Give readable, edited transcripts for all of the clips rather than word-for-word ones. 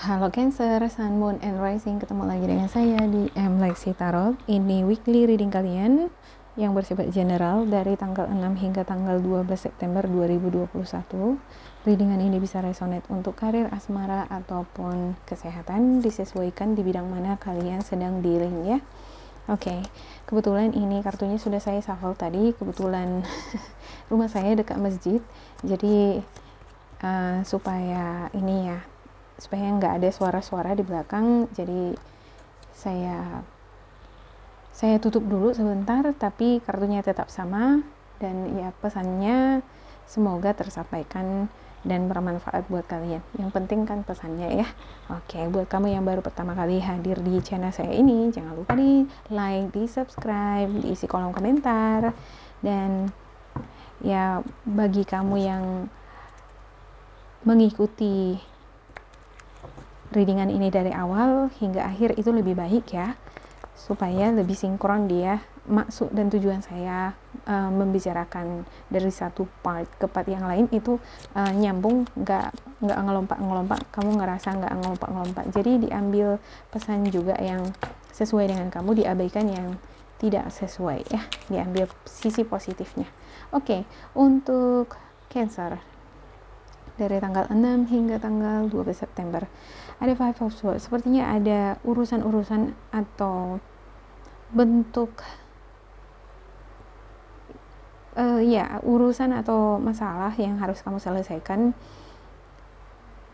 Halo Cancer, Sun, Moon, and Rising. Ketemu lagi dengan saya di M. Lexi Tarot. Ini weekly reading kalian yang bersifat general dari tanggal 6 hingga tanggal 12 September 2021. Readingan ini bisa resonate untuk karir, asmara, ataupun kesehatan. Disesuaikan di bidang mana kalian sedang dealing ya. Oke, kebetulan ini kartunya sudah saya shuffle tadi. Kebetulan rumah saya dekat masjid, jadi supaya nggak ada suara-suara di belakang, jadi saya tutup dulu sebentar, tapi kartunya tetap sama dan ya pesannya semoga tersampaikan dan bermanfaat buat kalian. Yang penting kan pesannya ya. Oke, buat kamu yang baru pertama kali hadir di channel saya ini, jangan lupa di like, di subscribe, diisi kolom komentar, dan ya bagi kamu yang mengikuti readingan ini dari awal hingga akhir itu lebih baik ya, supaya lebih sinkron dia maksud dan tujuan saya membicarakan dari satu part ke part yang lain itu nyambung, nggak ngelompat, kamu ngerasa nggak ngelompat, jadi diambil pesan juga yang sesuai dengan kamu, diabaikan yang tidak sesuai ya, diambil sisi positifnya. Oke, untuk Cancer dari tanggal 6 hingga tanggal 12 September ada Five of Swords. Sepertinya ada urusan-urusan atau bentuk urusan atau masalah yang harus kamu selesaikan,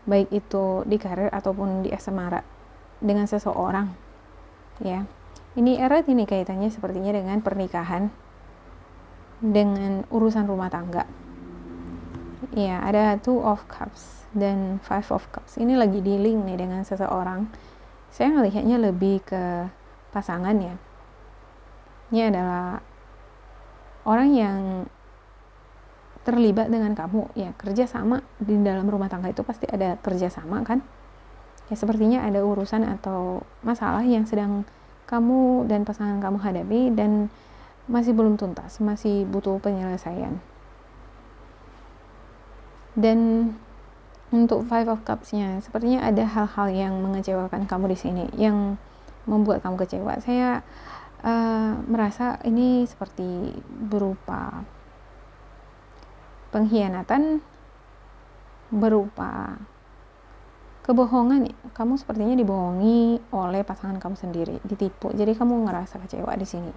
baik itu di karir ataupun di asmara dengan seseorang ya. Ini erat, ini kaitannya sepertinya dengan pernikahan, dengan urusan rumah tangga ya. Ada Two of Cups dan Five of Cups. Ini lagi dealing nih dengan seseorang. Saya melihatnya lebih ke pasangan ya. Ini adalah orang yang terlibat dengan kamu ya, kerjasama di dalam rumah tangga itu pasti ada kerjasama kan ya. Sepertinya ada urusan atau masalah yang sedang kamu dan pasangan kamu hadapi dan masih belum tuntas, masih butuh penyelesaian. Dan untuk Five of Cups-nya, sepertinya ada hal-hal yang mengecewakan kamu di sini, yang membuat kamu kecewa. Saya merasa ini seperti berupa pengkhianatan, berupa kebohongan. Kamu sepertinya dibohongi oleh pasangan kamu sendiri, ditipu. Jadi kamu ngerasa kecewa di sini.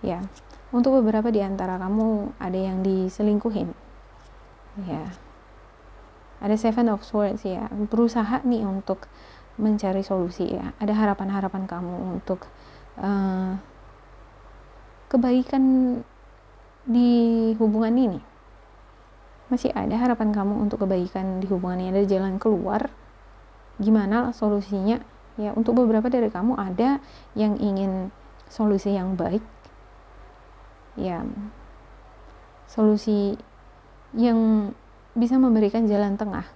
Ya, untuk beberapa di antara kamu ada yang diselingkuhin. Ya. Ada Seven of Swords ya, berusaha nih untuk mencari solusi ya. Ada harapan-harapan kamu untuk kebaikan di hubungan ini. Masih ada harapan kamu untuk kebaikan di hubungan ini, ada jalan keluar. Gimana solusinya? Ya, untuk beberapa dari kamu ada yang ingin solusi yang baik. Ya, solusi yang bisa memberikan jalan tengah.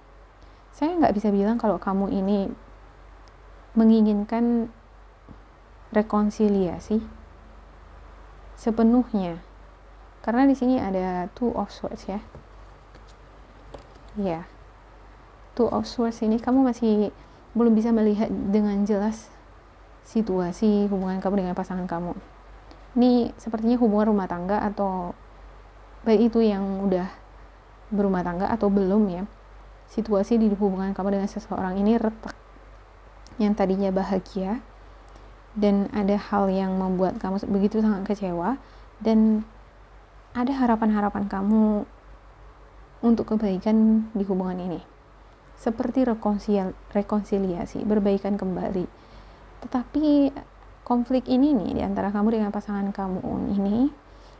Saya nggak bisa bilang kalau kamu ini menginginkan rekonsiliasi sepenuhnya, karena di sini ada Two of Swords ya. Ya, Two of Swords ini kamu masih belum bisa melihat dengan jelas situasi hubungan kamu dengan pasangan kamu. Ini sepertinya hubungan rumah tangga, atau baik itu yang udah berumah tangga atau belum ya, situasi di hubungan kamu dengan seseorang ini retak. Yang tadinya bahagia dan ada hal yang membuat kamu begitu sangat kecewa, dan ada harapan-harapan kamu untuk kebaikan di hubungan ini, seperti rekonsiliasi, berbaikan kembali. Tetapi konflik ini nih di antara kamu dengan pasangan kamu ini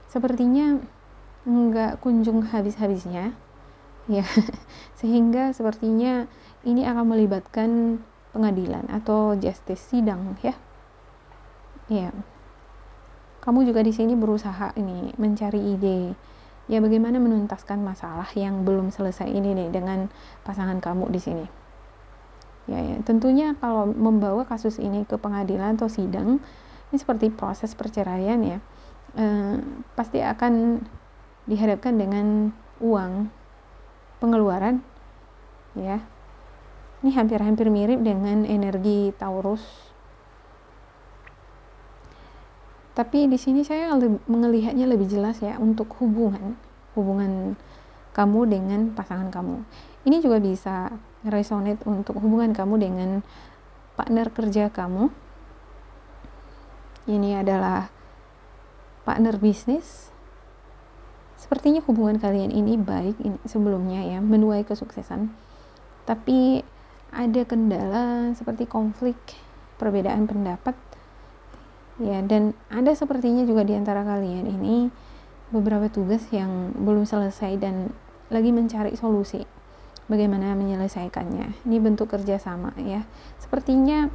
sepertinya nggak kunjung habis-habisnya ya. Sehingga sepertinya ini akan melibatkan pengadilan atau justice, sidang ya. Ya, kamu juga di sini berusaha ini mencari ide ya, bagaimana menuntaskan masalah yang belum selesai ini nih dengan pasangan kamu di sini. Ya, tentunya kalau membawa kasus ini ke pengadilan atau sidang, ini seperti proses perceraian ya. Pasti akan dihadapkan dengan uang pengeluaran ya. Ini hampir-hampir mirip dengan energi Taurus. Tapi di sini saya melihatnya lebih jelas ya untuk hubungan kamu dengan pasangan kamu. Ini juga bisa resonate untuk hubungan kamu dengan partner kerja kamu. Ini adalah partner bisnis. Sepertinya hubungan kalian ini baik sebelumnya ya, menuai kesuksesan. Tapi ada kendala seperti konflik, perbedaan pendapat. Ya, dan ada sepertinya juga di antara kalian ini beberapa tugas yang belum selesai dan lagi mencari solusi bagaimana menyelesaikannya. Ini bentuk kerjasama ya. Sepertinya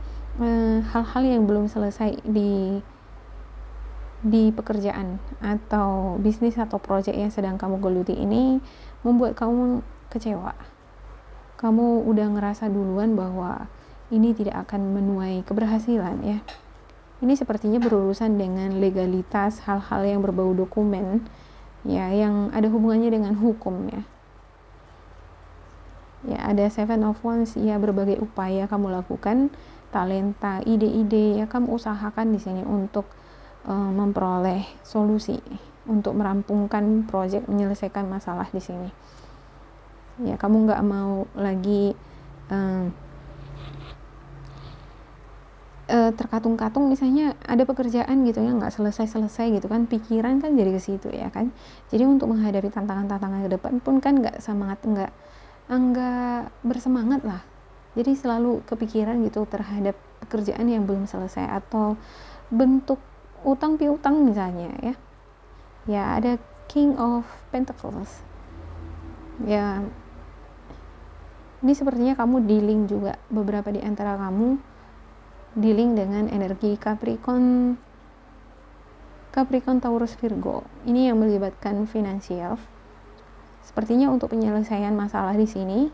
hal-hal yang belum selesai di pekerjaan atau bisnis atau proyek yang sedang kamu geluti ini membuat kamu kecewa. Kamu udah ngerasa duluan bahwa ini tidak akan menuai keberhasilan ya. Ini sepertinya berurusan dengan legalitas, hal-hal yang berbau dokumen ya, yang ada hubungannya dengan hukum ya. Ya, ada Seven of Wands ya, berbagai upaya kamu lakukan, talenta, ide-ide ya kamu usahakan di sini untuk memperoleh solusi, untuk merampungkan proyek, menyelesaikan masalah di sini. Ya, kamu nggak mau lagi terkatung-katung, misalnya ada pekerjaan gitu ya nggak selesai gitu kan, pikiran kan jadi ke situ ya kan. Jadi untuk menghadapi tantangan-tantangan ke depan pun kan nggak bersemangat lah. Jadi selalu kepikiran gitu terhadap pekerjaan yang belum selesai atau bentuk utang piutang misalnya ya. Ya, ada King of Pentacles. Ya, ini sepertinya kamu dealing juga, beberapa di antara kamu dealing dengan energi Capricorn, Taurus, Virgo. Ini yang melibatkan finansial. Sepertinya untuk penyelesaian masalah di sini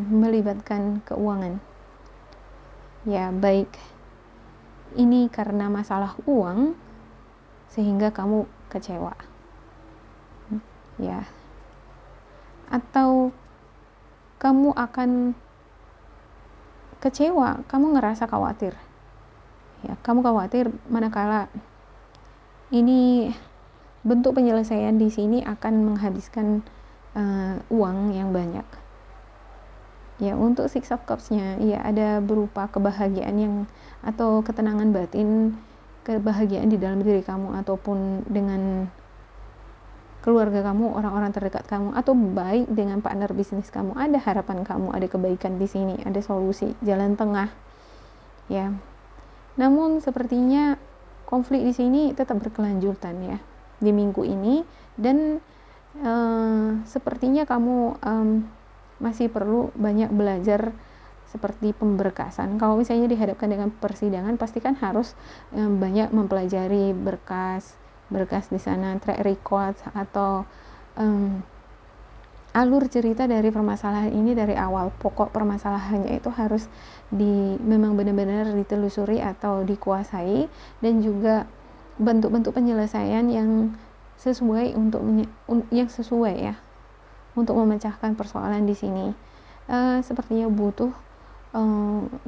melibatkan keuangan. Ya, baik ini karena masalah uang sehingga kamu kecewa. Ya. Atau kamu akan kecewa, kamu ngerasa khawatir. Ya, kamu khawatir manakala ini bentuk penyelesaian di sini akan menghabiskan uang yang banyak. Ya, untuk Six of Cups-nya ya ada berupa kebahagiaan yang atau ketenangan batin, kebahagiaan di dalam diri kamu ataupun dengan keluarga kamu, orang-orang terdekat kamu, atau baik dengan partner bisnis kamu. Ada harapan kamu, ada kebaikan di sini, ada solusi, jalan tengah. Ya. Namun sepertinya konflik di sini tetap berkelanjutan ya di minggu ini, dan sepertinya kamu masih perlu banyak belajar seperti pemberkasan. Kalau misalnya dihadapkan dengan persidangan, pastikan harus banyak mempelajari berkas di sana, track record atau alur cerita dari permasalahan ini dari awal. Pokok permasalahannya itu harus memang benar-benar ditelusuri atau dikuasai, dan juga bentuk-bentuk penyelesaian yang sesuai ya untuk memecahkan persoalan di sini. Sepertinya butuh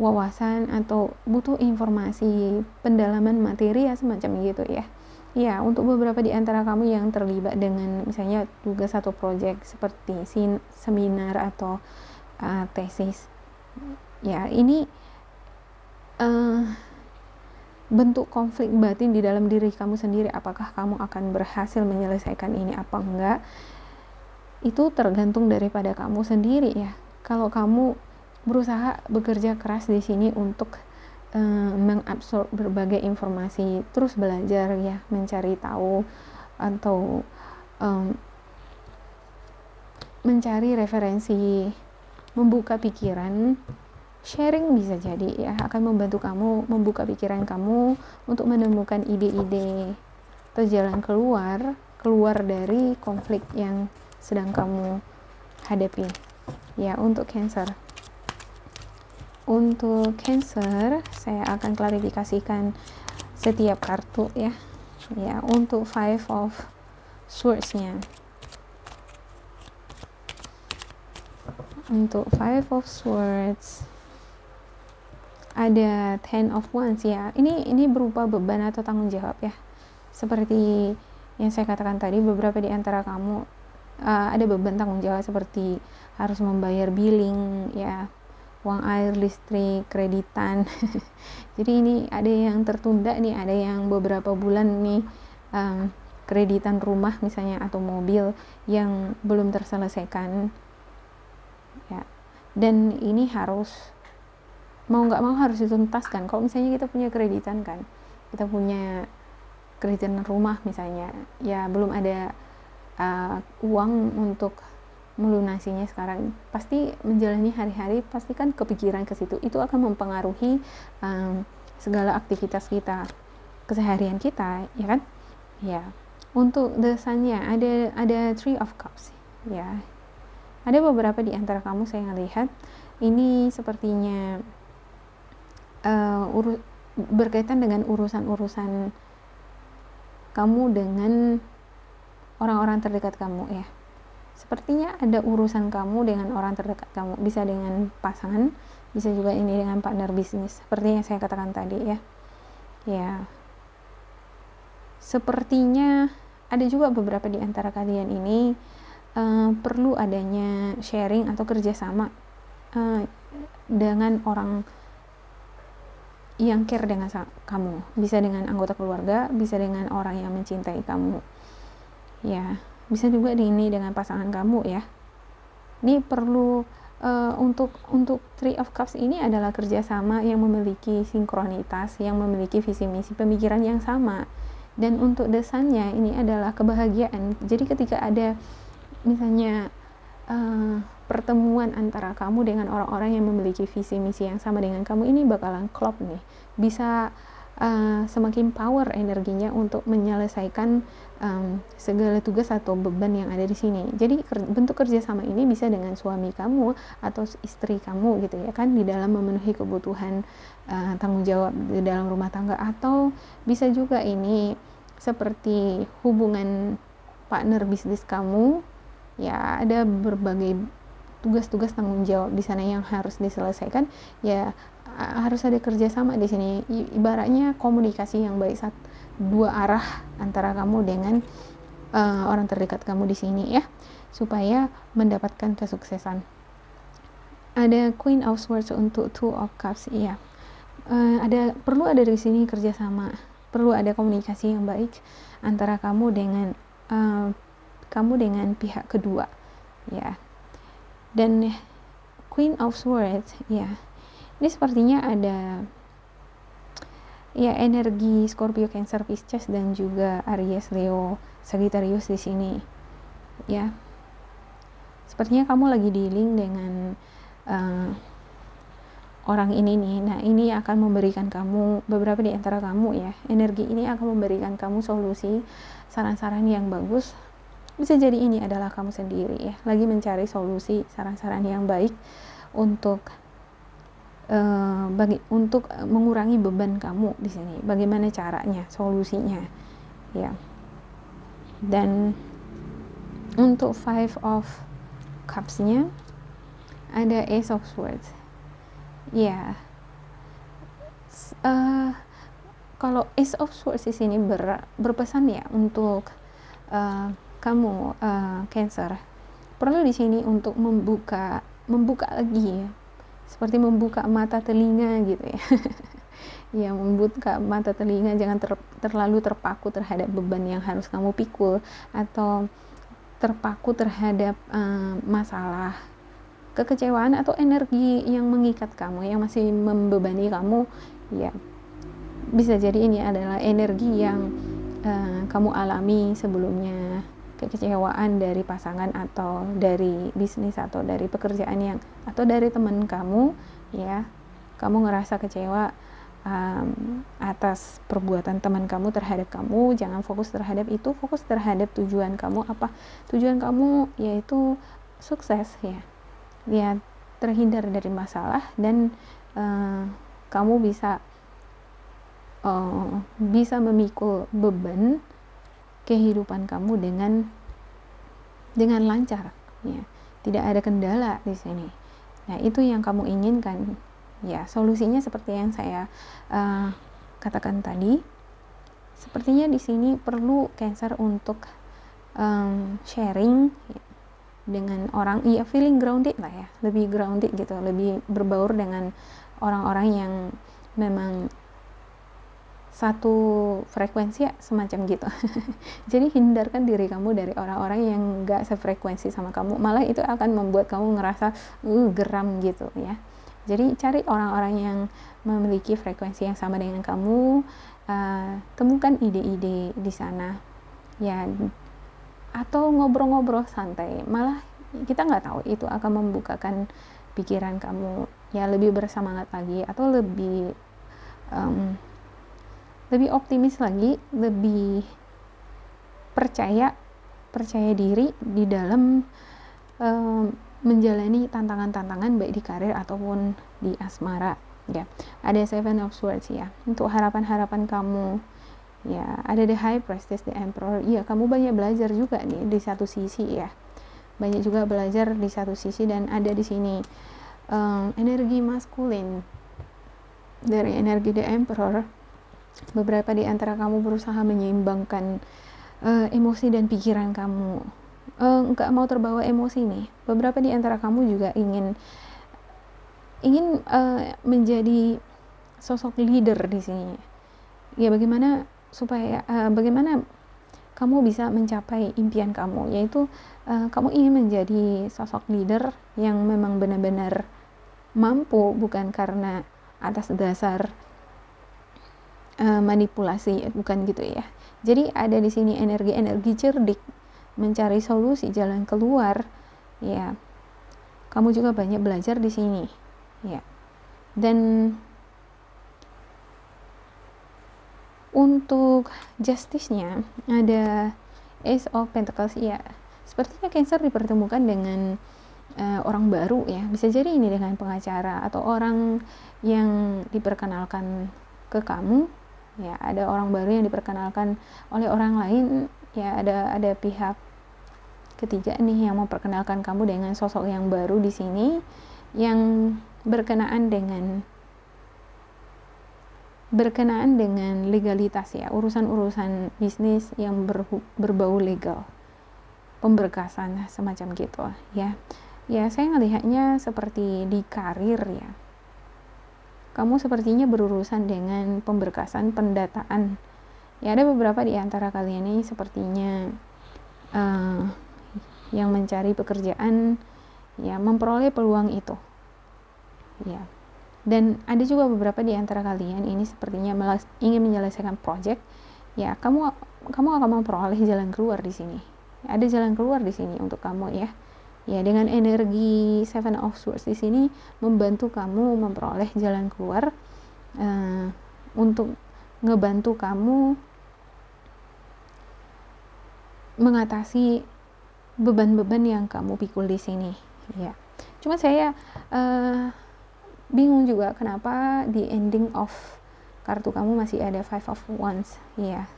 wawasan atau butuh informasi, pendalaman materi ya, semacam gitu ya. Ya, untuk beberapa di antara kamu yang terlibat dengan misalnya tugas atau proyek seperti seminar atau tesis. Ya, ini bentuk konflik batin di dalam diri kamu sendiri. Apakah kamu akan berhasil menyelesaikan ini apa enggak? Itu tergantung daripada kamu sendiri ya. Kalau kamu berusaha bekerja keras di sini untuk mengabsorb berbagai informasi, terus belajar ya, mencari tahu atau mencari referensi, membuka pikiran, sharing bisa jadi ya akan membantu kamu membuka pikiran kamu untuk menemukan ide-ide atau jalan keluar dari konflik yang sedang kamu hadapi. Ya, untuk Cancer, saya akan klarifikasikan setiap kartu ya. Ya, untuk Five of Swords-nya. Untuk Five of Swords ada Ten of Wands ya. Ini berupa beban atau tanggung jawab ya. Seperti yang saya katakan tadi, beberapa di antara kamu ada beban tanggung jawab seperti harus membayar billing ya, uang air, listrik, kreditan. Jadi ini ada yang tertunda nih, ada yang beberapa bulan nih kreditan rumah misalnya atau mobil yang belum terselesaikan ya. Dan ini harus mau nggak mau harus dituntaskan. Kalau misalnya kita punya kreditan kan, kita punya kreditan rumah misalnya, ya belum ada uang untuk melunasinya sekarang, pasti menjalani hari-hari pasti kan kepikiran ke situ. Itu akan mempengaruhi segala aktivitas kita, keseharian kita, ya kan? Ya. Untuk desanya ada Three of Cups ya. Ada beberapa di antara kamu saya ngelihat ini sepertinya berkaitan dengan urusan-urusan kamu dengan orang-orang terdekat kamu ya. Sepertinya ada urusan kamu dengan orang terdekat kamu, bisa dengan pasangan, bisa juga ini dengan partner bisnis, seperti yang saya katakan tadi ya. Ya, sepertinya ada juga beberapa di antara kalian ini perlu adanya sharing atau kerjasama dengan orang yang care dengan kamu, bisa dengan anggota keluarga, bisa dengan orang yang mencintai kamu ya, bisa juga ini dengan pasangan kamu ya. Ini perlu untuk Three of Cups ini adalah kerjasama yang memiliki sinkronitas, yang memiliki visi misi pemikiran yang sama. Dan untuk desannya ini adalah kebahagiaan. Jadi ketika ada misalnya pertemuan antara kamu dengan orang-orang yang memiliki visi misi yang sama dengan kamu, ini bakalan klop nih, bisa semakin power energinya untuk menyelesaikan segala tugas atau beban yang ada di sini. Jadi bentuk kerjasama ini bisa dengan suami kamu atau istri kamu gitu ya kan, di dalam memenuhi kebutuhan tanggung jawab di dalam rumah tangga, atau bisa juga ini seperti hubungan partner bisnis kamu ya, ada berbagai tugas-tugas tanggung jawab di sana yang harus diselesaikan ya, harus ada kerjasama di sini. Ibaratnya komunikasi yang baik dua arah antara kamu dengan orang terdekat kamu di sini ya, supaya mendapatkan kesuksesan. Ada Queen of Swords untuk Two of Cups ya. Perlu ada di sini kerjasama, perlu ada komunikasi yang baik antara kamu dengan pihak kedua ya. Dan Queen of Swords ya, ini sepertinya ada ya energi Scorpio, Cancer, Pisces dan juga Aries, Leo, Sagittarius di sini ya. Sepertinya kamu lagi dealing dengan orang ini nih. Nah, ini akan memberikan kamu, beberapa di antara kamu ya, energi ini akan memberikan kamu solusi, saran-saran yang bagus. Bisa jadi ini adalah kamu sendiri ya, lagi mencari solusi, saran-saran yang baik untuk mengurangi beban kamu di sini. Bagaimana caranya, solusinya ya. Dan untuk Five of Cups-nya ada Ace of Swords ya. Kalau Ace of Swords di sini berpesan ya untuk kamu Cancer, perlu di sini untuk membuka lagi ya, seperti membuka mata telinga gitu ya. Ya, membuka mata telinga, jangan terlalu terpaku terhadap beban yang harus kamu pikul, atau terpaku terhadap masalah, kekecewaan atau energi yang mengikat kamu, yang masih membebani kamu ya. Bisa jadi ini adalah energi yang kamu alami sebelumnya, kekecewaan dari pasangan atau dari bisnis atau dari pekerjaan atau dari teman kamu ya. Kamu ngerasa kecewa atas perbuatan teman kamu terhadap kamu. Jangan fokus terhadap itu, fokus terhadap tujuan kamu. Apa tujuan kamu? Yaitu sukses ya, terhindar dari masalah, dan kamu bisa memikul beban kehidupan kamu dengan lancar ya. tidak ada kendala di sini. Nah, itu yang kamu inginkan. Ya, solusinya seperti yang saya katakan tadi. Sepertinya di sini perlu Cancer untuk sharing dengan orang, ya feeling grounded lah ya, lebih grounded gitu, lebih berbaur dengan orang-orang yang memang satu frekuensi ya, semacam gitu. Jadi hindarkan diri kamu dari orang-orang yang gak sefrekuensi sama kamu, malah itu akan membuat kamu ngerasa geram gitu ya. Jadi cari orang-orang yang memiliki frekuensi yang sama dengan kamu, temukan ide-ide di sana ya, atau ngobrol-ngobrol santai, malah kita nggak tahu itu akan membukakan pikiran kamu ya, lebih bersemangat lagi, atau lebih optimis lagi, lebih percaya diri di dalam menjalani tantangan-tantangan baik di karir ataupun di asmara ya. Ada Seven of Swords ya, untuk harapan-harapan kamu ya. Ada The High Priestess, The Emperor ya, kamu banyak belajar juga nih di satu sisi ya, banyak juga belajar di satu sisi. Dan ada di sini energi maskulin dari energi The Emperor. Beberapa di antara kamu berusaha menyeimbangkan emosi dan pikiran kamu, nggak mau terbawa emosi nih. Beberapa di antara kamu juga ingin menjadi sosok leader di sini ya. Bagaimana supaya bagaimana kamu bisa mencapai impian kamu, yaitu kamu ingin menjadi sosok leader yang memang benar-benar mampu, bukan karena atas dasar manipulasi, bukan gitu ya. Jadi ada di sini energi cerdik, mencari solusi, jalan keluar ya. Kamu juga banyak belajar di sini ya. Dan untuk justice-nya ada Ace of Pentacles ya. Sepertinya Cancer dipertemukan dengan orang baru ya. Bisa jadi ini dengan pengacara atau orang yang diperkenalkan ke kamu ya. Ada orang baru yang diperkenalkan oleh orang lain ya. Ada pihak ketiga nih yang memperkenalkan kamu dengan sosok yang baru di sini, yang berkenaan dengan legalitas ya, urusan-urusan bisnis yang berbau legal, pemberkasan semacam gitu ya. Ya, saya melihatnya seperti di karir ya. Kamu sepertinya berurusan dengan pemberkasan, pendataan. Ya, ada beberapa di antara kalian ini sepertinya yang mencari pekerjaan ya, memperoleh peluang itu ya. Dan ada juga beberapa di antara kalian ini sepertinya ingin menyelesaikan project ya. Kamu akan memperoleh jalan keluar di sini. Ada jalan keluar di sini untuk kamu ya. Ya, dengan energi Seven of Swords di sini membantu kamu memperoleh jalan keluar, untuk ngebantu kamu mengatasi beban-beban yang kamu pikul di sini ya. Cuma saya bingung juga kenapa di ending of kartu kamu masih ada Five of Wands ya.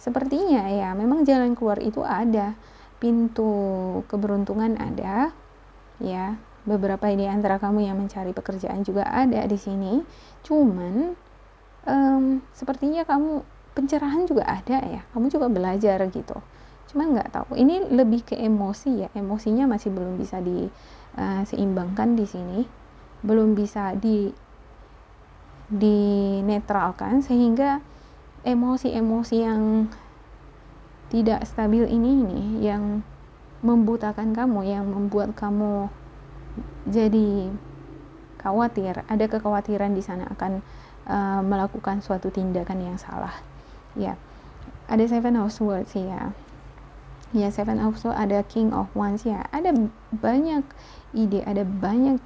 Sepertinya ya memang jalan keluar itu ada, pintu keberuntungan ada ya. Beberapa di antara kamu yang mencari pekerjaan juga ada di sini. Cuman sepertinya kamu pencerahan juga ada ya. Kamu juga belajar gitu. Cuman nggak tahu. Ini lebih ke emosi ya. Emosinya masih belum bisa diseimbangkan di sini. Belum bisa dinetralkan, sehingga emosi-emosi yang tidak stabil ini nih yang membutakan kamu, yang membuat kamu jadi khawatir. Ada kekhawatiran di sana akan melakukan suatu tindakan yang salah ya. Ada Seven of Swords ya. Ya, Seven of Swords, ada King of Wands ya. Ada banyak ide, ada banyak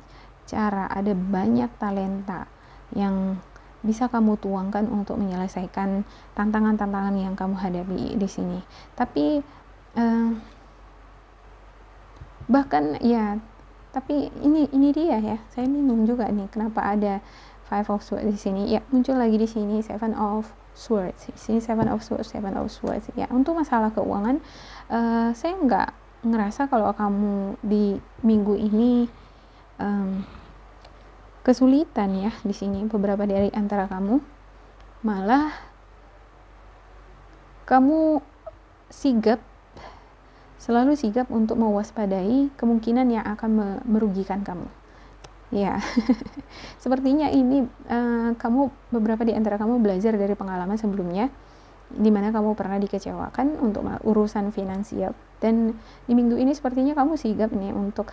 cara, ada banyak talenta yang bisa kamu tuangkan untuk menyelesaikan tantangan-tantangan yang kamu hadapi di sini. Tapi bahkan ya, tapi ini dia ya. Saya bingung juga nih kenapa ada Five of Swords di sini. Ya, muncul lagi di sini Seven of Swords. Di sini Seven of Swords ya. Untuk masalah keuangan, saya ngerasa kalau kamu di minggu ini kesulitan ya di sini. Beberapa dari antara kamu malah kamu selalu sigap untuk mewaspadai kemungkinan yang akan merugikan kamu. Ya, sepertinya ini beberapa di antara kamu belajar dari pengalaman sebelumnya, di mana kamu pernah dikecewakan untuk urusan finansial, dan di minggu ini sepertinya kamu sigap nih untuk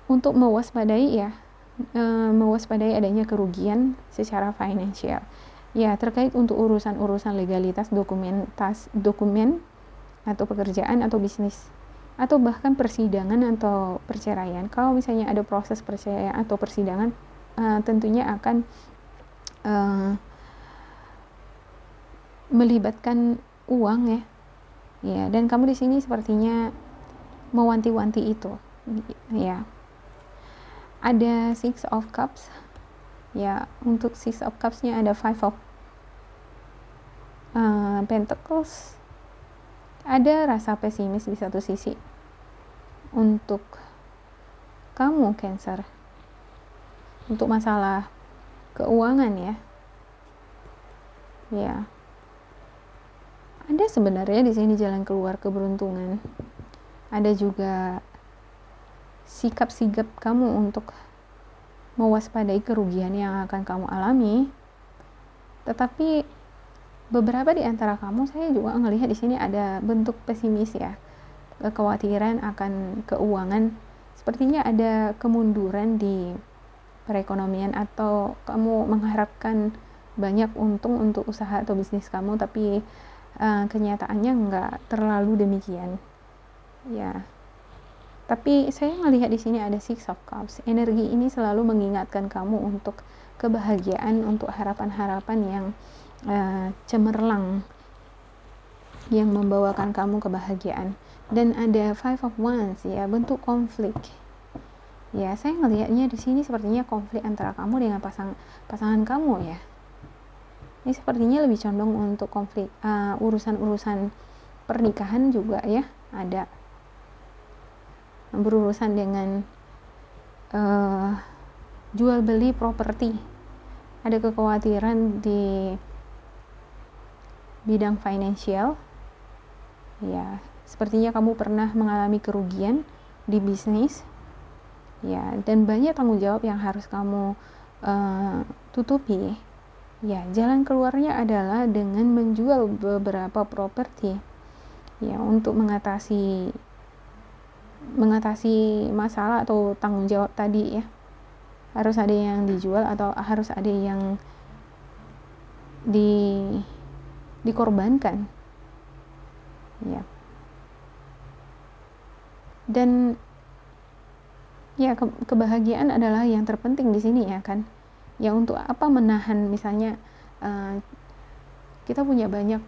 untuk mewaspadai adanya kerugian secara finansial. Ya, terkait untuk urusan legalitas dokumen atau pekerjaan atau bisnis, atau bahkan persidangan atau perceraian. Kalau misalnya ada proses perceraian atau persidangan, tentunya akan melibatkan uang ya, dan kamu di sini sepertinya mewanti-wanti itu ya. Ada Six of Cups ya. Untuk Six of Cups-nya ada Five of Pentacles. Ada rasa pesimis di satu sisi untuk kamu Cancer, untuk masalah keuangan ya. Ada sebenarnya di sini jalan keluar keberuntungan. Ada juga sikap-sigap kamu untuk mewaspadai kerugian yang akan kamu alami. Tetapi beberapa di antara kamu, saya juga ngelihat di sini ada bentuk pesimis ya, kekhawatiran akan keuangan. Sepertinya ada kemunduran di perekonomian, atau kamu mengharapkan banyak untung untuk usaha atau bisnis kamu, tapi kenyataannya nggak terlalu demikian ya. Tapi saya ngelihat di sini ada Six of Cups. Energi ini selalu mengingatkan kamu untuk kebahagiaan, untuk harapan-harapan yang cemerlang yang membawakan kamu kebahagiaan. Dan ada Five of Wands ya, bentuk konflik. Ya, saya ngelihatnya di sini sepertinya konflik antara kamu dengan pasangan kamu ya. Ini sepertinya lebih condong untuk konflik urusan-urusan pernikahan juga ya. Ada berurusan dengan jual beli properti. Ada kekhawatiran di bidang finansial ya. Sepertinya kamu pernah mengalami kerugian di bisnis ya, dan banyak tanggung jawab yang harus kamu tutupi ya. Jalan keluarnya adalah dengan menjual beberapa properti ya, untuk mengatasi masalah atau tanggung jawab tadi ya. Harus ada yang dijual atau harus ada yang dikorbankan ya. Dan ya, kebahagiaan adalah yang terpenting di sini ya kan. Ya, untuk apa menahan, misalnya kita punya banyak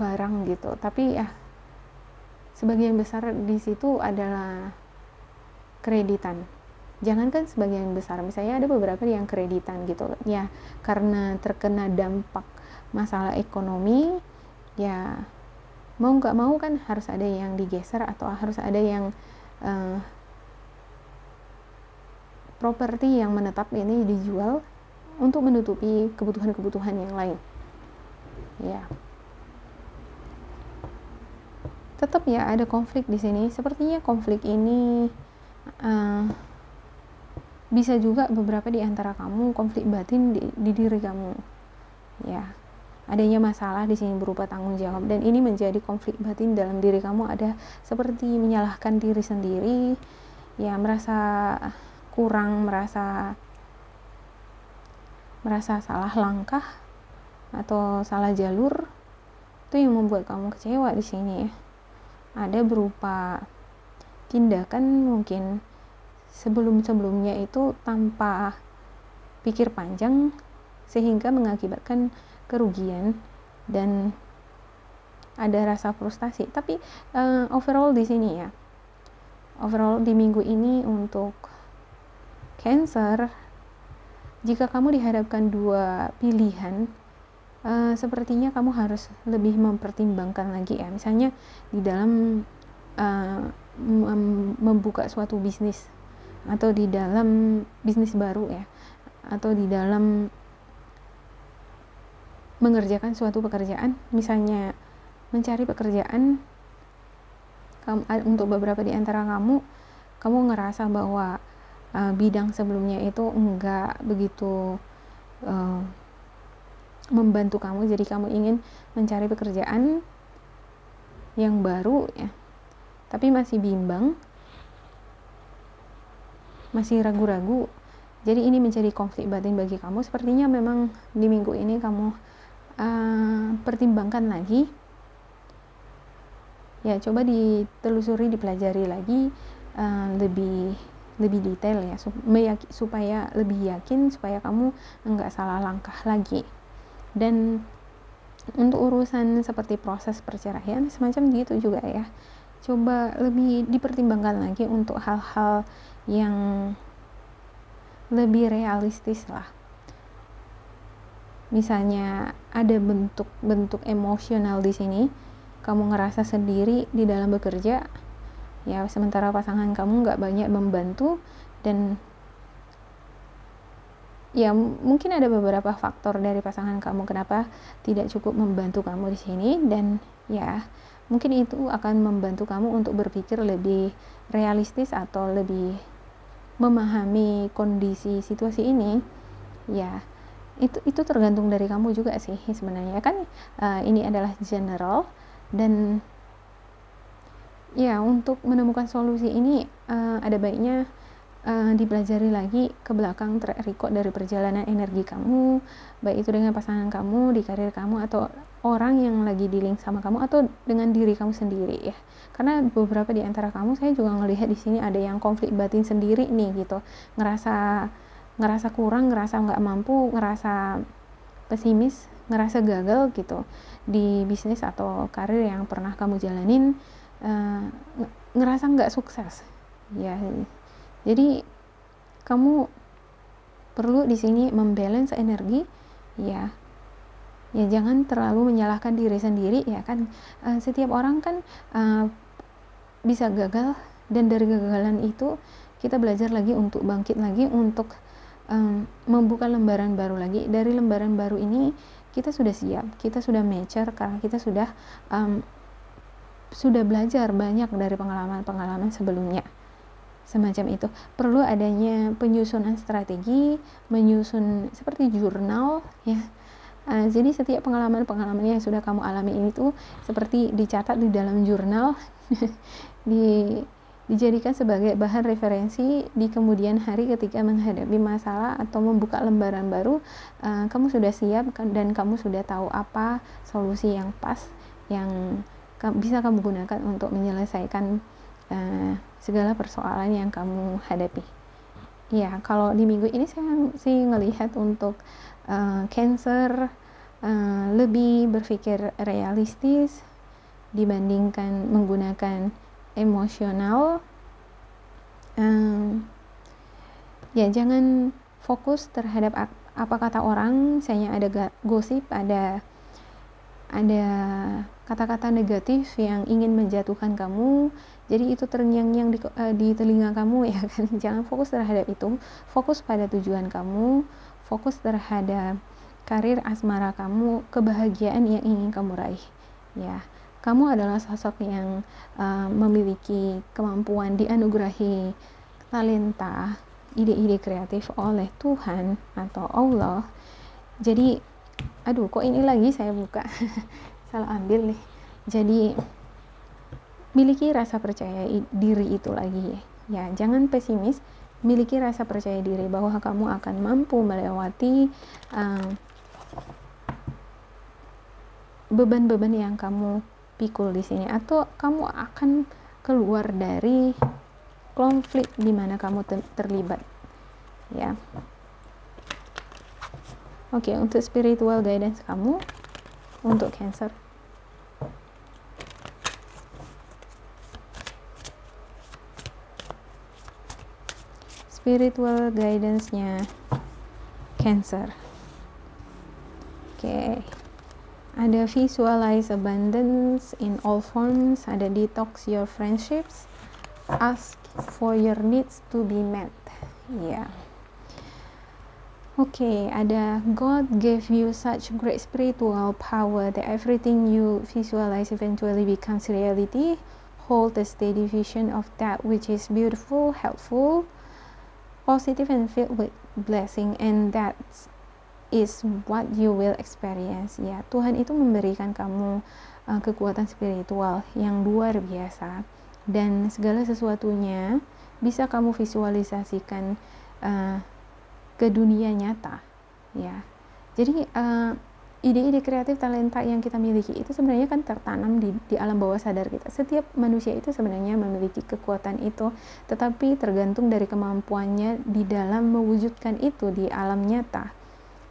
barang gitu, tapi ya sebagian besar di situ adalah kreditan. Jangankan sebagian besar, misalnya ada beberapa yang kreditan gitu ya, karena terkena dampak masalah ekonomi ya, mau nggak mau kan harus ada yang digeser atau harus ada yang properti yang menetap ini dijual untuk menutupi kebutuhan-kebutuhan yang lain ya. Tetap ya ada konflik di sini. Sepertinya konflik ini bisa juga beberapa di antara kamu konflik batin di diri kamu ya. Adanya masalah di sini berupa tanggung jawab, dan ini menjadi konflik batin dalam diri kamu. Ada seperti menyalahkan diri sendiri ya, merasa kurang, merasa salah langkah atau salah jalur. Itu yang membuat kamu kecewa di sini ya. Ada berupa tindakan mungkin sebelumnya itu tanpa pikir panjang, sehingga mengakibatkan kerugian dan ada rasa frustasi. Tapi overall di sini ya, overall di minggu ini untuk Cancer, jika kamu dihadapkan dua pilihan sepertinya kamu harus lebih mempertimbangkan lagi ya, misalnya di dalam membuka suatu bisnis, atau di dalam bisnis baru ya, atau di dalam mengerjakan suatu pekerjaan, misalnya mencari pekerjaan. Untuk beberapa di antara kamu ngerasa bahwa bidang sebelumnya itu enggak begitu membantu kamu, jadi kamu ingin mencari pekerjaan yang baru ya, tapi masih bimbang, masih ragu-ragu. Jadi ini menjadi konflik batin bagi kamu. Sepertinya memang di minggu ini kamu pertimbangkan lagi ya, coba ditelusuri, dipelajari lagi lebih detail ya, supaya lebih yakin, supaya kamu enggak salah langkah lagi. Dan untuk urusan seperti proses perceraian semacam gitu juga ya, coba lebih dipertimbangkan lagi untuk hal-hal yang lebih realistis lah. Misalnya ada bentuk-bentuk emosional di sini, kamu ngerasa sendiri di dalam bekerja ya, sementara pasangan kamu nggak banyak membantu, dan ya mungkin ada beberapa faktor dari pasangan kamu kenapa tidak cukup membantu kamu di sini, dan ya mungkin itu akan membantu kamu untuk berpikir lebih realistis atau lebih memahami kondisi situasi ini ya. Itu tergantung dari kamu juga sih sebenarnya kan. Ini adalah general, dan ya untuk menemukan solusi ini ada baiknya dipelajari lagi ke belakang track record dari perjalanan energi kamu, baik itu dengan pasangan kamu, di karir kamu, atau orang yang lagi di-link sama kamu, atau dengan diri kamu sendiri ya. Karena beberapa di antara kamu saya juga ngelihat di sini ada yang konflik batin sendiri nih gitu, ngerasa kurang, ngerasa nggak mampu, ngerasa pesimis, ngerasa gagal gitu di bisnis atau karir yang pernah kamu jalanin, ngerasa nggak sukses ya. Jadi kamu perlu di sini membalance energi ya. Ya jangan terlalu menyalahkan diri sendiri ya kan. Setiap orang kan bisa gagal, dan dari kegagalan itu kita belajar lagi untuk bangkit lagi, untuk membuka lembaran baru lagi. Dari lembaran baru ini kita sudah siap, kita sudah mature, karena kita sudah belajar banyak dari pengalaman-pengalaman sebelumnya. Semacam itu. Perlu adanya penyusunan strategi, menyusun seperti jurnal ya. Jadi setiap pengalaman-pengalaman yang sudah kamu alami ini tuh seperti dicatat di dalam jurnal, dijadikan sebagai bahan referensi di kemudian hari ketika menghadapi masalah atau membuka lembaran baru. Kamu sudah siap dan kamu sudah tahu apa solusi yang pas yang bisa kamu gunakan untuk menyelesaikan segala persoalan yang kamu hadapi. Ya, kalau di minggu ini saya sih ngelihat untuk Cancer lebih berpikir realistis dibandingkan menggunakan emosional. Ya jangan fokus terhadap apa kata orang. Misalnya ada gosip, ada kata-kata negatif yang ingin menjatuhkan kamu, jadi itu terngiang-ngiang di telinga kamu ya kan. Jangan fokus terhadap itu, fokus pada tujuan kamu, fokus terhadap karir asmara kamu, kebahagiaan yang ingin kamu raih ya. Kamu adalah sosok yang memiliki kemampuan, dianugerahi talenta, ide-ide kreatif oleh Tuhan atau Allah. Jadi aduh kok ini lagi saya buka salah ambil nih. Jadi miliki rasa percaya diri itu lagi ya, jangan pesimis, miliki rasa percaya diri bahwa kamu akan mampu melewati beban-beban yang kamu pikul di sini, atau kamu akan keluar dari konflik di mana kamu terlibat ya. Oke, untuk spiritual guidance kamu untuk Cancer. Spiritual guidance-nya Cancer. Oke. ada visualize abundance in all forms, ada detox your friendships, ask for your needs to be met. Ya. Oke, ada God gave you such great spiritual power that everything you visualize eventually becomes reality. Hold the steady vision of that which is beautiful, helpful, positive, and filled with blessing, and that is what you will experience. Ya, Tuhan itu memberikan kamu kekuatan spiritual yang luar biasa, dan segala sesuatunya bisa kamu visualisasikan ke dunia nyata, ya. Jadi ide-ide kreatif, talenta yang kita miliki itu sebenarnya kan tertanam di alam bawah sadar kita. Setiap manusia itu sebenarnya memiliki kekuatan itu, tetapi tergantung dari kemampuannya di dalam mewujudkan itu di alam nyata.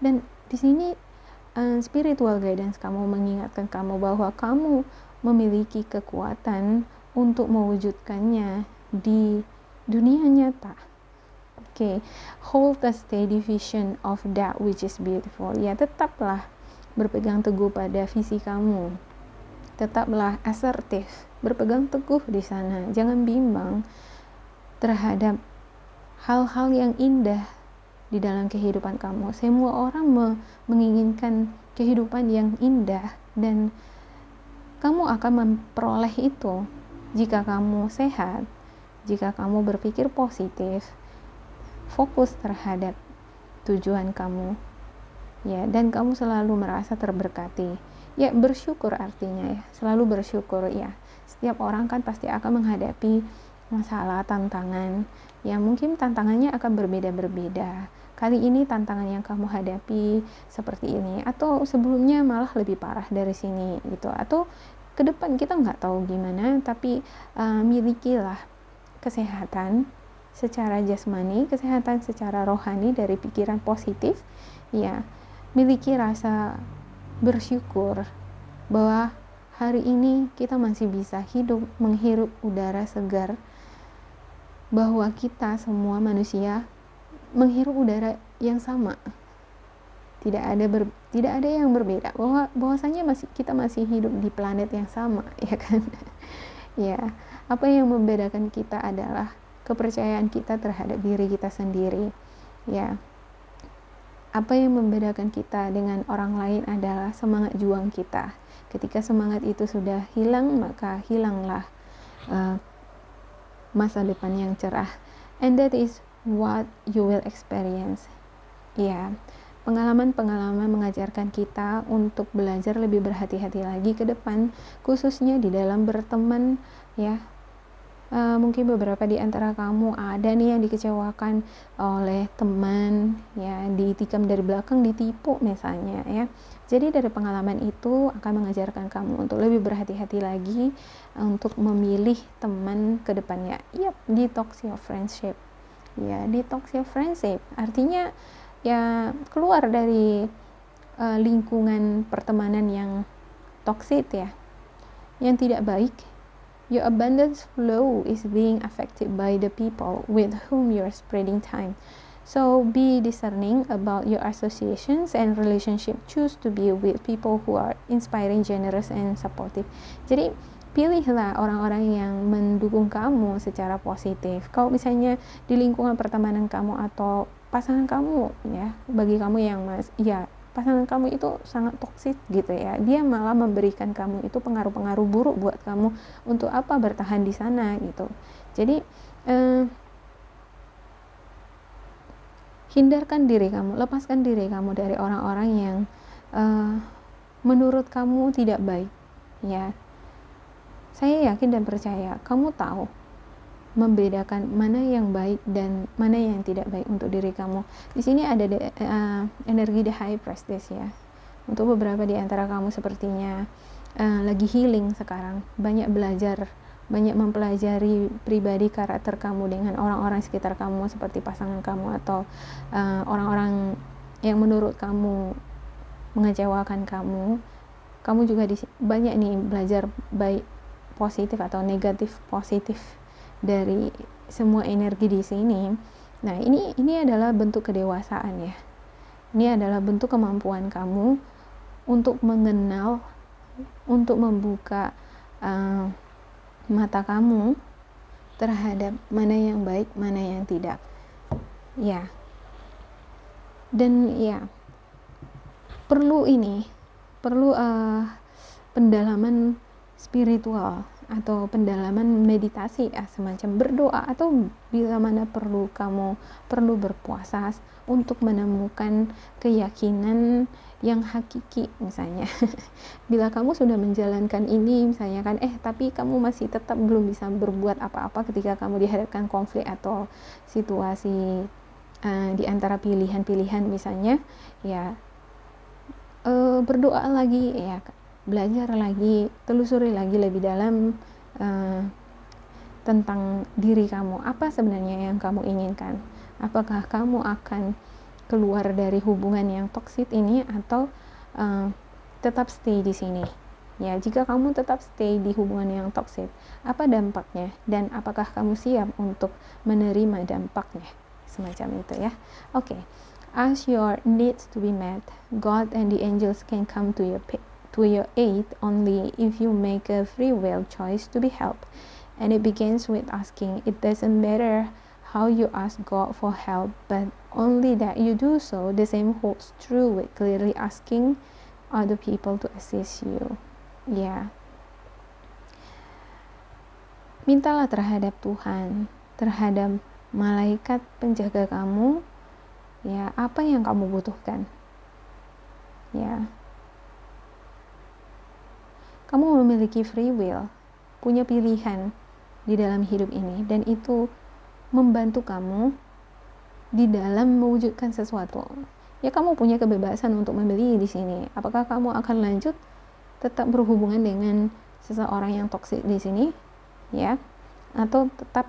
Dan di sini spiritual guidance kamu mengingatkan kamu bahwa kamu memiliki kekuatan untuk mewujudkannya di dunia nyata. Oke, hold the steady vision of that which is beautiful. Ya, tetaplah berpegang teguh pada visi kamu. Tetaplah asertif, berpegang teguh di sana. Jangan bimbang terhadap hal-hal yang indah di dalam kehidupan kamu. Semua orang menginginkan kehidupan yang indah, dan kamu akan memperoleh itu jika kamu sehat, jika kamu berpikir positif, fokus terhadap tujuan kamu, ya, dan kamu selalu merasa terberkati. Ya, bersyukur artinya ya, selalu bersyukur ya. Setiap orang kan pasti akan menghadapi masalah, tantangan, ya mungkin tantangannya akan berbeda-berbeda. Kali ini tantangan yang kamu hadapi seperti ini, atau sebelumnya malah lebih parah dari sini gitu, atau ke depan kita nggak tahu gimana, tapi milikilah kesehatan secara jasmani, kesehatan secara rohani dari pikiran positif, ya. Miliki rasa bersyukur bahwa hari ini kita masih bisa hidup, menghirup udara segar, bahwa kita semua manusia menghirup udara yang sama, tidak ada yang berbeda, bahwasanya kita masih hidup di planet yang sama, ya kan. Ya, apa yang membedakan kita adalah kepercayaan kita terhadap diri kita sendiri, ya. Apa yang membedakan kita dengan orang lain adalah semangat juang kita. Ketika semangat itu sudah hilang, maka hilanglah masa depan yang cerah, and that is what you will experience, ya. Pengalaman-pengalaman mengajarkan kita untuk belajar lebih berhati-hati lagi ke depan, khususnya di dalam berteman, ya. Mungkin beberapa di antara kamu ada nih yang dikecewakan oleh teman, ya, ditikam dari belakang, ditipu misalnya, ya. Jadi dari pengalaman itu akan mengajarkan kamu untuk lebih berhati-hati lagi untuk memilih teman ke depannya. Yap, detox your friendship. Ya, detox your friendship artinya ya keluar dari lingkungan pertemanan yang toksik, ya, yang tidak baik. Your abundance flow is being affected by the people with whom you are spreading time. So be discerning about your associations and relationship. Choose to be with people who are inspiring, generous, and supportive. Jadi pilihlah orang-orang yang mendukung kamu secara positif. Kalau misalnya di lingkungan pertemanan kamu atau pasangan kamu, ya, bagi kamu yang pasangan kamu itu sangat toksik gitu, ya, dia malah memberikan kamu itu pengaruh-pengaruh buruk buat kamu, untuk apa bertahan di sana gitu. Jadi hindarkan diri kamu, lepaskan diri kamu dari orang-orang yang menurut kamu tidak baik, ya. Saya yakin dan percaya kamu tahu membedakan mana yang baik dan mana yang tidak baik untuk diri kamu. Di sini ada energi the high priestess, ya. Untuk beberapa di antara kamu sepertinya lagi healing sekarang, banyak belajar, banyak mempelajari pribadi karakter kamu dengan orang-orang sekitar kamu seperti pasangan kamu atau orang-orang yang menurut kamu mengecewakan kamu. Kamu juga banyak nih belajar baik positif atau negatif positif dari semua energi di sini. Nah, ini adalah bentuk kedewasaan, ya. Ini adalah bentuk kemampuan kamu untuk mengenal, untuk membuka mata kamu terhadap mana yang baik, mana yang tidak. Ya. Dan ya, perlu pendalaman spiritual atau pendalaman meditasi semacam berdoa, atau bila mana kamu perlu berpuasa untuk menemukan keyakinan yang hakiki misalnya. Bila kamu sudah menjalankan ini misalnya kan, tapi kamu masih tetap belum bisa berbuat apa-apa ketika kamu dihadapkan konflik atau situasi di antara pilihan-pilihan misalnya, ya berdoa lagi, ya belajar lagi, telusuri lagi lebih dalam tentang diri kamu, apa sebenarnya yang kamu inginkan. Apakah kamu akan keluar dari hubungan yang toksik ini atau tetap stay di sini. Ya, jika kamu tetap stay di hubungan yang toksik, apa dampaknya dan apakah kamu siap untuk menerima dampaknya? Semacam itu ya. Oke. As your needs to be met, God and the angels can come to your aid only if you make a free will choice to be helped. And it begins with asking. It doesn't matter how you ask God for help, but only that you do so. The same holds true with clearly asking other people to assist you. Ya. Mintalah terhadap Tuhan, terhadap malaikat penjaga kamu, ya, apa yang kamu butuhkan. Ya. Kamu memiliki free will, punya pilihan di dalam hidup ini, dan itu membantu kamu di dalam mewujudkan sesuatu. Ya, kamu punya kebebasan untuk memilih di sini. Apakah kamu akan lanjut tetap berhubungan dengan seseorang yang toksik di sini, ya, atau tetap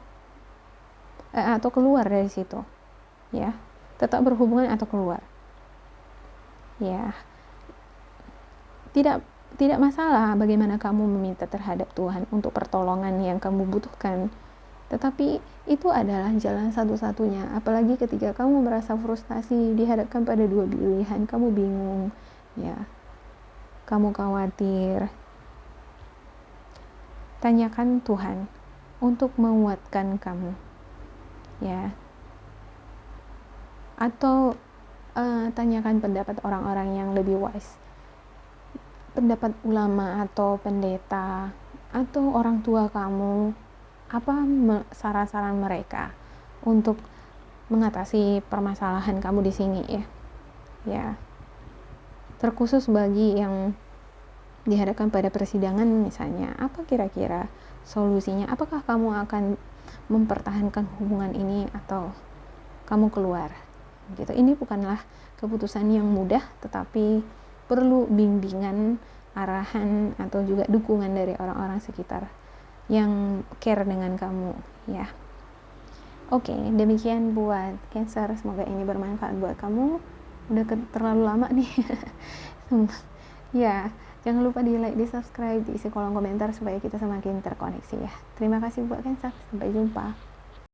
atau keluar dari situ, ya, tetap berhubungan atau keluar. Ya, tidak masalah bagaimana kamu meminta terhadap Tuhan untuk pertolongan yang kamu butuhkan, tetapi itu adalah jalan satu-satunya. Apalagi ketika kamu merasa frustasi dihadapkan pada dua pilihan, kamu bingung, ya, kamu khawatir, tanyakan Tuhan untuk menguatkan kamu, ya, atau tanyakan pendapat orang-orang yang lebih wise, pendapat ulama atau pendeta atau orang tua kamu, apa saran-saran mereka untuk mengatasi permasalahan kamu di sini, ya. Terkhusus bagi yang dihadapkan pada persidangan misalnya, apa kira-kira solusinya? Apakah kamu akan mempertahankan hubungan ini atau kamu keluar? Gitu. Ini bukanlah keputusan yang mudah, tetapi perlu bimbingan, arahan, atau juga dukungan dari orang-orang sekitar yang care dengan kamu, ya. Oke, demikian buat Cancer. Semoga ini bermanfaat buat kamu. Udah terlalu lama nih. Ya, jangan lupa di like, di subscribe, diisi kolom komentar supaya kita semakin terkoneksi, ya. Terima kasih buat Cancer. Sampai jumpa.